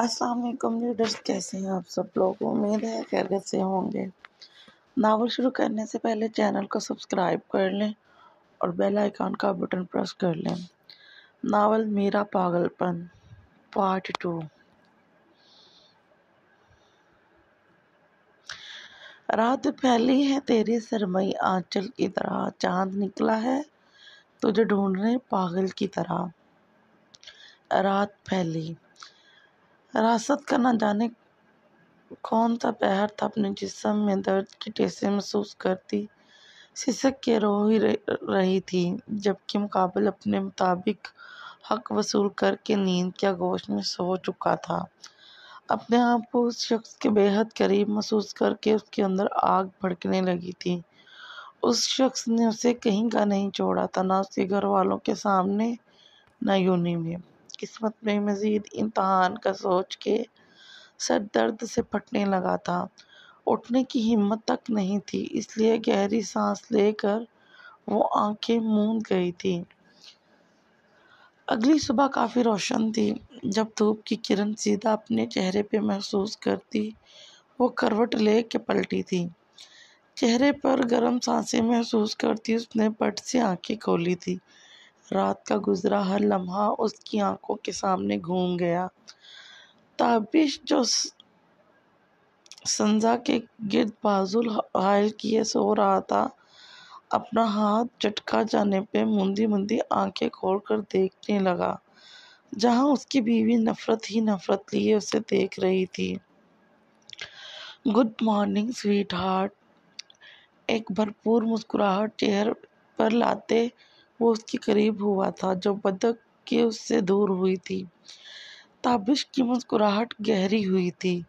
السلام علیکم لیڈرز، کیسے ہیں آپ سب لوگ؟ امید ہے خیریت سے ہوں گے۔ ناول شروع کرنے سے پہلے چینل کو سبسکرائب کر لیں اور بیل آئیکن کا بٹن پریس کر لیں۔ ناول میرا پاگل پن پارٹ 2۔ رات پھیلی ہے تیری سرمئی آنچل کی طرح، چاند نکلا ہے تجھے ڈھونڈنے پاگل کی طرح۔ رات پھیلی راست کا نہ جانے کون سا پہر تھا، اپنے جسم میں درد کی ٹھیسیں محسوس کرتی سسک کے رو ہی رہی تھی، جبکہ مقابل اپنے مطابق حق وصول کر کے نیند کے آغوش میں سو چکا تھا۔ اپنے آپ کو اس شخص کے بے حد قریب محسوس کر کے اس کے اندر آگ بھڑکنے لگی تھی۔ اس شخص نے اسے کہیں کا نہیں چھوڑا تھا، نہ اس کے گھر والوں کے سامنے نہ یونی میں۔ قسمت میں مزید امتحان کا سوچ کے سر درد سے پھٹنے لگا تھا، اٹھنے کی ہمت تک نہیں تھی، اس لیے گہری سانس لے کر وہ آنکھیں موند گئی تھی۔ اگلی صبح کافی روشن تھی۔ جب دھوپ کی کرن سیدھا اپنے چہرے پہ محسوس کرتی، وہ کروٹ لے کے پلٹی تھی۔ چہرے پر گرم سانسیں محسوس کرتی اس نے پٹ سے آنکھیں کھولی تھی۔ رات کا گزرا ہر لمحہ اس کی آنکھوں کے سامنے گھوم گیا۔ تابش جو سنزا کے گرد بازو حائل کیے سو رہا تھا، اپنا ہاتھ چٹکا جانے پہ موندی موندی آنکھیں کھول کر دیکھنے لگا، جہاں اس کی بیوی نفرت ہی نفرت لیے اسے دیکھ رہی تھی۔ گڈ مارننگ سویٹ ہارٹ، ایک بھرپور مسکراہٹ چہرے پر لاتے وہ اس کے قریب ہوا تھا جو بدک کے اس سے دور ہوئی تھی۔ تابش کی مسکراہٹ گہری ہوئی تھی۔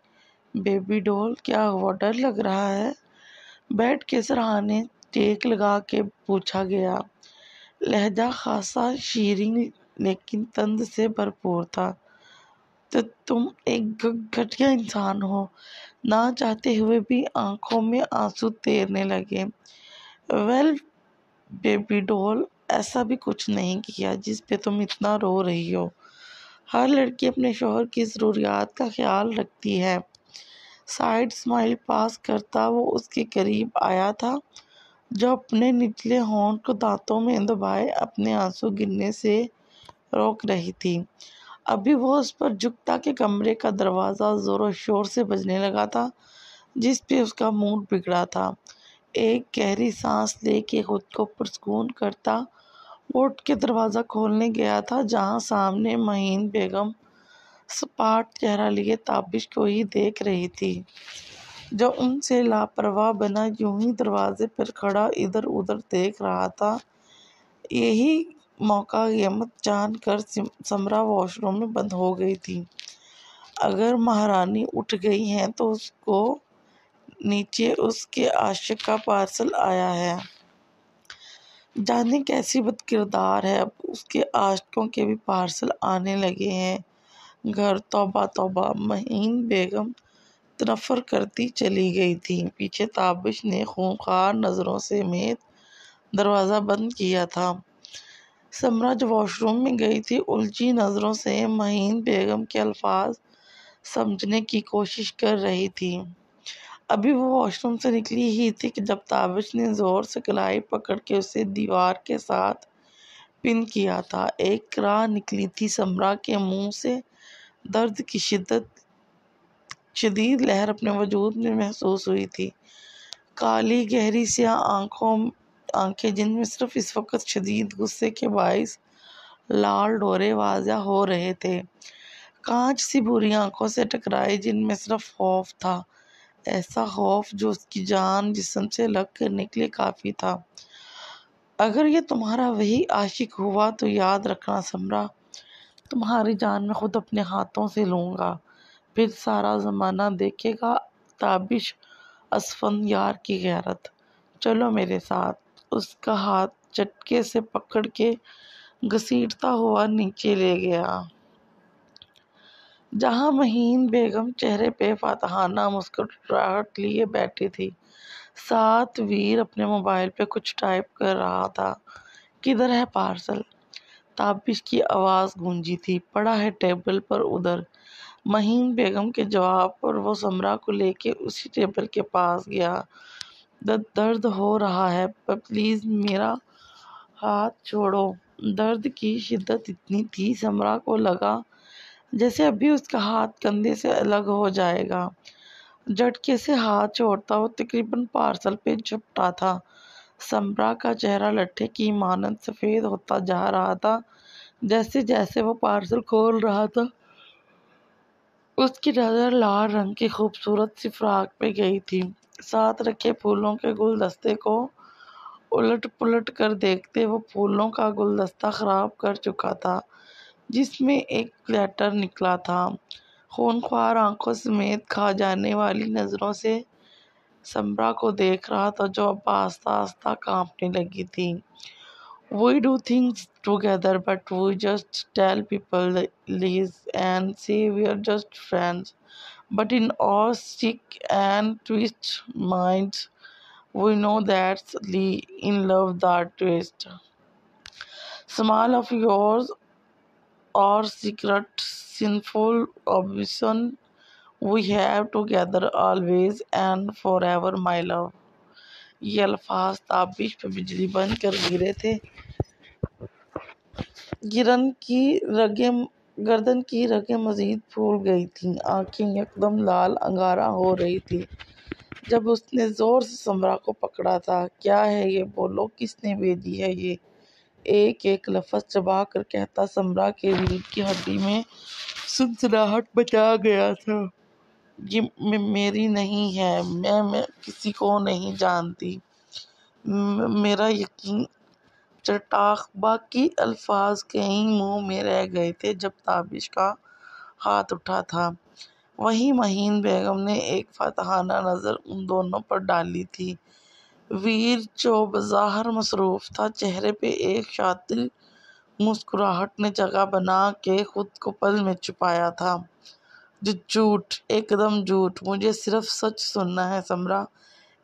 بیبی ڈول، کیا ہوا؟ ڈر لگ رہا ہے؟ بیڈ کے سرہانے ٹیک لگا کے پوچھا گیا۔ لہجہ خاصا شیریں لیکن طنز سے بھرپور تھا۔ تو تم ایک گھٹیا انسان ہو۔ نہ چاہتے ہوئے بھی آنکھوں میں آنسو تیرنے لگے۔ ویل بیبی ڈول، ایسا بھی کچھ نہیں کیا جس پہ تم اتنا رو رہی ہو۔ ہر لڑکی اپنے شوہر کی ضروریات کا خیال رکھتی ہے۔ سائیڈ اسمائل پاس کرتا وہ اس کے قریب آیا تھا جو اپنے نچلے ہونٹ کو دانتوں میں دبائے اپنے آنسو گرنے سے روک رہی تھی۔ ابھی وہ اس پر جھکتا کہ کمرے کا دروازہ زور و شور سے بجنے لگا تھا، جس پہ اس کا موڈ بگڑا تھا۔ ایک گہری سانس لے کے خود کو پرسکون کرتا وہ اٹھ کے دروازہ کھولنے گیا تھا، جہاں سامنے مہین بیگم سپاٹ چہرہ لیے تابش کو ہی دیکھ رہی تھی، جو ان سے لاپرواہ بنا یوں ہی دروازے پر کھڑا ادھر ادھر دیکھ رہا تھا۔ یہی موقع غنیمت جان کر سمرا واش روم میں بند ہو گئی تھی۔ اگر مہارانی اٹھ گئی ہیں تو اس کو نیچے اس کے عاشق کا پارسل آیا ہے۔ جانے کیسی بد کردار ہے، اب اس کے عاشقوں کے بھی پارسل آنے لگے ہیں گھر۔ توبہ توبہ، مہین بیگم تنفر کرتی چلی گئی تھی۔ پیچھے تابش نے خونخوار نظروں سمیت دروازہ بند کیا تھا۔ سمرا جو واش روم میں گئی تھی، الجھی نظروں سے مہین بیگم کے الفاظ سمجھنے کی کوشش کر رہی تھی۔ ابھی وہ واش روم سے نکلی ہی تھی کہ جب تابش نے زور سے کلائی پکڑ کے اسے دیوار کے ساتھ پن کیا تھا۔ ایک راہ نکلی تھی سمرا کے منہ سے، درد کی شدید لہر اپنے وجود میں محسوس ہوئی تھی۔ کالی گہری سیاہ آنکھیں جن میں صرف اس وقت شدید غصے کے باعث لال ڈورے واضح ہو رہے تھے، کانچ سی بھوری آنکھوں سے ٹکرائی جن میں صرف خوف تھا، ایسا خوف جو اس کی جان جسم سے لگ کر نکلے کافی تھا۔ اگر یہ تمہارا وہی عاشق ہوا تو یاد رکھنا سمرا، تمہاری جان میں خود اپنے ہاتھوں سے لوں گا، پھر سارا زمانہ دیکھے گا تابش اسفندیار کی غیرت۔ چلو میرے ساتھ۔ اس کا ہاتھ چٹکے سے پکڑ کے گھسیٹتا ہوا نیچے لے گیا، جہاں مہین بیگم چہرے پہ فاتحانہ مسکراہٹ لیے بیٹھی تھی۔ ساتھ ویر اپنے موبائل پہ کچھ ٹائپ کر رہا تھا۔ کدھر ہے پارسل؟ تابش کی آواز گونجی تھی۔ پڑا ہے ٹیبل پر ادھر۔ مہین بیگم کے جواب پر وہ سمرا کو لے کے اسی ٹیبل کے پاس گیا۔ درد ہو رہا ہے پر پلیز میرا ہاتھ چھوڑو۔ درد کی شدت اتنی تھی سمرا کو لگا جیسے ابھی اس کا ہاتھ کندھے سے الگ ہو جائے گا۔ جھٹکے سے ہاتھ چھوڑتا وہ تقریباً پارسل پہ جھپٹا تھا۔ سمرا کا چہرہ لٹھے کی مانند سفید ہوتا جا رہا تھا۔ جیسے جیسے وہ پارسل کھول رہا تھا اس کی نظر لال رنگ کی خوبصورت سی فراق پہ گئی تھی۔ ساتھ رکھے پھولوں کے گلدستے کو الٹ پلٹ کر دیکھتے وہ پھولوں کا گلدستہ خراب کر چکا تھا جس میں ایک لیٹر نکلا تھا۔ خونخوار آنکھوں سمیت کھا جانے والی نظروں سے سمرا کو دیکھ رہا تھا جو اب آہستہ آہستہ کانپنے لگی تھی۔ We do things together but we just tell people lies and say we're just friends. But in our sick and twisted minds, we know that's in love that twist. Smile of yours or secret sinful obsession we have together always and forever my love. یہ الفاظ تابش پہ بجلی بن کر گرے تھے۔ گردن کی رگیں مزید پھول گئی تھیں، آنکھیں یکدم لال انگارہ ہو رہی تھیں جب اس نے زور سے سمرا کو پکڑا تھا۔ کیا ہے یہ؟ بولو، کس نے بھیجی ہے یہ؟ ایک ایک لفظ چبا کر کہتا سمرا کے ریڑھ کی ہڈی میں سنسناہٹ مچا گیا تھا۔ یہ میری نہیں ہے، میں کسی کو نہیں جانتی، میرا یقین چٹاخ۔ باقی الفاظ کہیں منہ میں رہ گئے تھے جب تابش کا ہاتھ اٹھا تھا۔ وہیں مہین بیگم نے ایک فاتحانہ نظر ان دونوں پر ڈالی تھی۔ ویر جو بظاہر مصروف تھا چہرے پہ ایک شاطر مسکراہٹ نے جگہ بنا کے خود کو پل میں چھپایا تھا۔ جھوٹ، ایک دم جھوٹ، مجھے صرف سچ سننا ہے سمرا،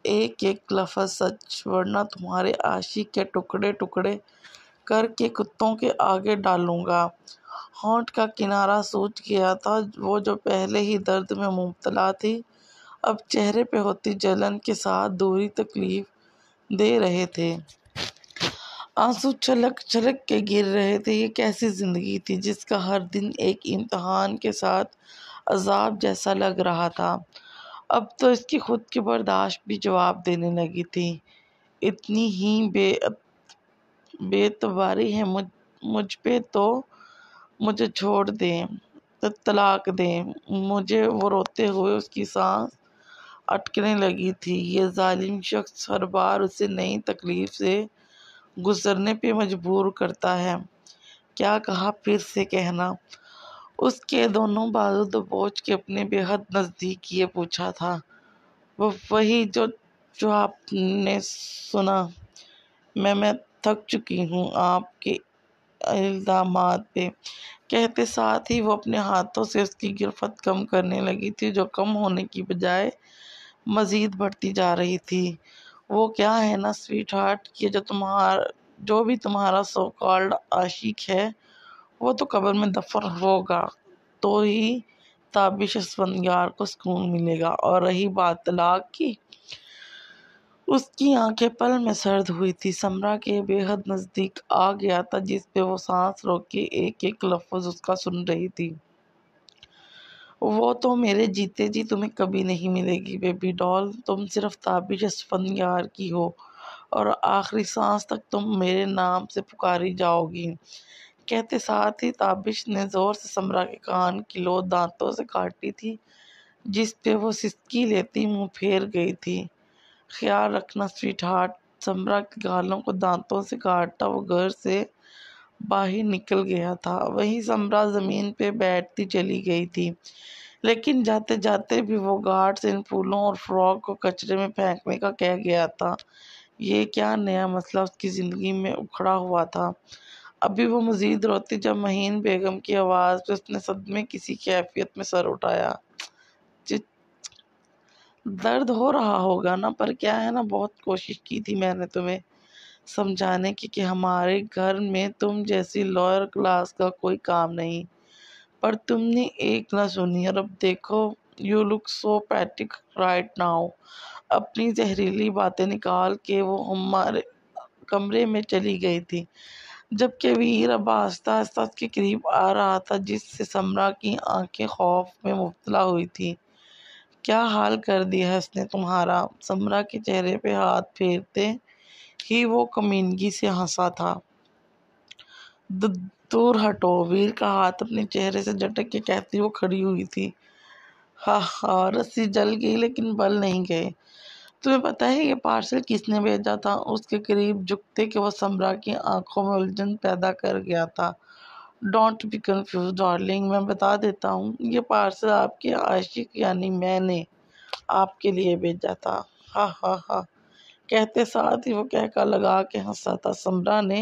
ایک ایک لفظ سچ، ورنہ تمہارے عاشق کے ٹکڑے ٹکڑے کر کے کتوں کے آگے ڈالوں گا۔ ہونٹ کا کنارہ سوج گیا تھا۔ وہ جو پہلے ہی درد میں مبتلا تھی اب چہرے پہ ہوتی جلن کے ساتھ دوہری تکلیف دے رہے تھے۔ آنسو چھلک چھلک کے گر رہے تھے۔ یہ کیسی زندگی تھی جس کا ہر دن ایک امتحان کے ساتھ عذاب جیسا لگ رہا تھا۔ اب تو اس کی خود کی برداشت بھی جواب دینے لگی تھی۔ اتنی ہی بے اعتباری ہے مجھ پہ تو مجھے چھوڑ دیں، طلاق دیں مجھے۔ وہ روتے ہوئے اس کی سانس اٹکنے لگی تھی۔ یہ ظالم شخص ہر بار اسے نئی تکلیف سے گزرنے پہ مجبور کرتا ہے۔ کیا کہا؟ پھر سے کہنا۔ اس کے دونوں بازو دبوچ کے اپنے بے حد نزدیک کیے پوچھا تھا۔ وہی جو آپ نے سنا۔ میں تھک چکی ہوں آپ کے الزامات پہ، کہتے ساتھ ہی وہ اپنے ہاتھوں سے اس کی گرفت کم کرنے لگی تھی جو کم ہونے کی بجائے مزید بڑھتی جا رہی تھی۔ وہ کیا ہے نا سویٹ ہارٹ، یہ جو بھی تمہارا سو کالڈ عاشق ہے وہ تو قبر میں دفن ہوگا تو ہی تابش اسفندیار کو سکون ملے گا۔ اور رہی بات طلاق کی، اس کی آنکھیں پل میں سرد ہوئی تھی۔ سمرا کے بے حد نزدیک آ گیا تھا جس پہ وہ سانس روک کے ایک ایک لفظ اس کا سن رہی تھی۔ وہ تو میرے جیتے جی تمہیں کبھی نہیں ملے گی بیبی ڈال، تم صرف تابش اسفندیار کی ہو اور آخری سانس تک تم میرے نام سے پکاری جاؤ گی۔ کہتے ساتھ ہی تابش نے زور سے سمرا کے کان کی لو دانتوں سے کاٹی تھی جس پہ وہ سسکی لیتی منہ پھیر گئی تھی۔ خیال رکھنا سویٹ ہارٹ۔ سمرا کے گالوں کو دانتوں سے کاٹتا وہ گھر سے باہر نکل گیا تھا۔ وہیں سمرا زمین پہ بیٹھتی چلی گئی تھی، لیکن جاتے جاتے بھی وہ گارڈ سے ان پھولوں اور فراک کو کچرے میں پھینکنے کا کہہ گیا تھا۔ یہ کیا نیا مسئلہ اس کی زندگی میں اکھڑا ہوا تھا؟ ابھی وہ مزید روتی جب مہین بیگم کی آواز پہ اس نے صدمے کسی کیفیت میں سر اٹھایا۔ درد ہو رہا ہوگا نا، پر کیا ہے نا، بہت کوشش کی تھی میں نے تمہیں سمجھانے کی کہ ہمارے گھر میں تم جیسی لوئر کلاس کا کوئی کام نہیں۔ پر تم نے ایک نہ سنی، اور اب دیکھو، you look so pathetic right now. اپنی زہریلی باتیں نکال کے وہ ہمارے کمرے میں چلی گئی تھی، جبکہ ویر اب آہستہ آہستہ اس کے قریب آ رہا تھا، جس سے سمرا کی آنکھیں خوف میں مبتلا ہوئی تھی۔ کیا حال کر دیا ہے اس نے تمہارا؟ سمرا کے چہرے پہ ہاتھ پھیرتے ہی وہ کمینگی سے ہنسا تھا۔ دور ہٹو، ویر کا ہاتھ اپنے چہرے سے جھٹک کے کہتی وہ کھڑی ہوئی تھی۔ ہاں ہاں، رسی جل گئی لیکن بل نہیں گئے۔ تمہیں پتہ ہے یہ پارسل کس نے بھیجا تھا؟ اس کے قریب جھکتے کہ وہ سمرا کی آنکھوں میں الجھن پیدا کر گیا تھا۔ ڈونٹ بی کنفیوز ڈارلنگ، میں بتا دیتا ہوں، یہ پارسل آپ کے عاشق یعنی میں نے آپ کے لیے بھیجا تھا۔ ہاں ہاں ہاں کہتے ساتھ ہی وہ کہکا لگا کے ہنسا تھا۔ سمرا نے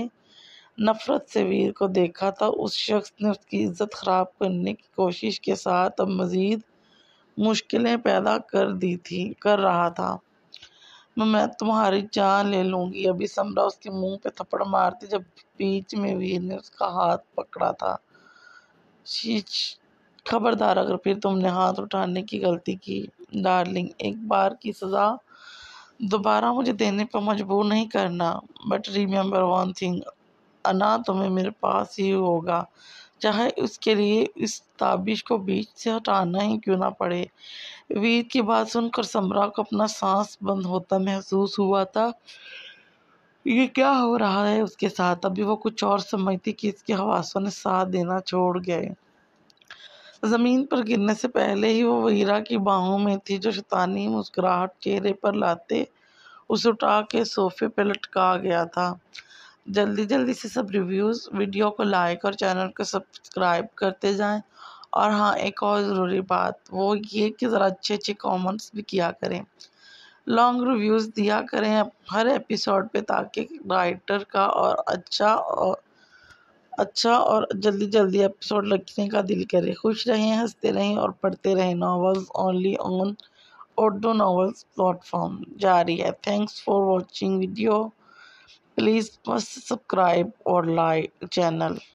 نفرت سے ویر کو دیکھا تھا۔ اس شخص نے اس کی عزت خراب کرنے کی کوشش کے ساتھ اب مزید مشکلیں پیدا کر رہا تھا۔ میں تمہاری جان لے لوں گی، ابھی سمرا اس کے منہ پہ تھپڑ مارتی جب بیچ میں ویر نے اس کا ہاتھ پکڑا تھا۔ شیش، خبردار اگر پھر تم نے ہاتھ اٹھانے کی غلطی کی۔ ڈارلنگ، ایک بار کی سزا دوبارہ مجھے دینے پر مجبور نہیں کرنا۔ بٹ ریممبر ون تھنگ، انا تمہیں میرے پاس ہی ہوگا، چاہے اس کے لیے اس تابش کو بیچ سے ہٹانا ہی کیوں نہ پڑے۔ ویر کی بات سن کر سمرا کو اپنا سانس بند ہوتا محسوس ہوا تھا۔ یہ کیا ہو رہا ہے اس کے ساتھ؟ ابھی وہ کچھ اور سمجھتی کہ اس کے حواسوں نے ساتھ دینا چھوڑ گئے۔ زمین پر گرنے سے پہلے ہی وہ ویرا کی باہوں میں تھی، جو شیطانی مسکراہٹ چہرے پر لاتے اسے اٹھا کے صوفے پہ لٹکا گیا تھا۔ جلدی سے سب ریویوز، ویڈیو کو لائک اور چینل کو سبسکرائب کرتے جائیں۔ اور ہاں، ایک اور ضروری بات، وہ یہ کہ ذرا اچھے کامنٹس بھی کیا کریں، لانگ ریویوز دیا کریں ہر ایپیسوڈ پہ، تاکہ رائٹر کا اور اچھا اور جلدی ایپیسوڈ لکھنے کا دل کرے۔ خوش رہیں، ہنستے رہیں اور پڑھتے رہیں۔ Novels only on Urdu novels plate form جاری ہے۔ Thanks for watching video, please subscribe اور لائک چینل۔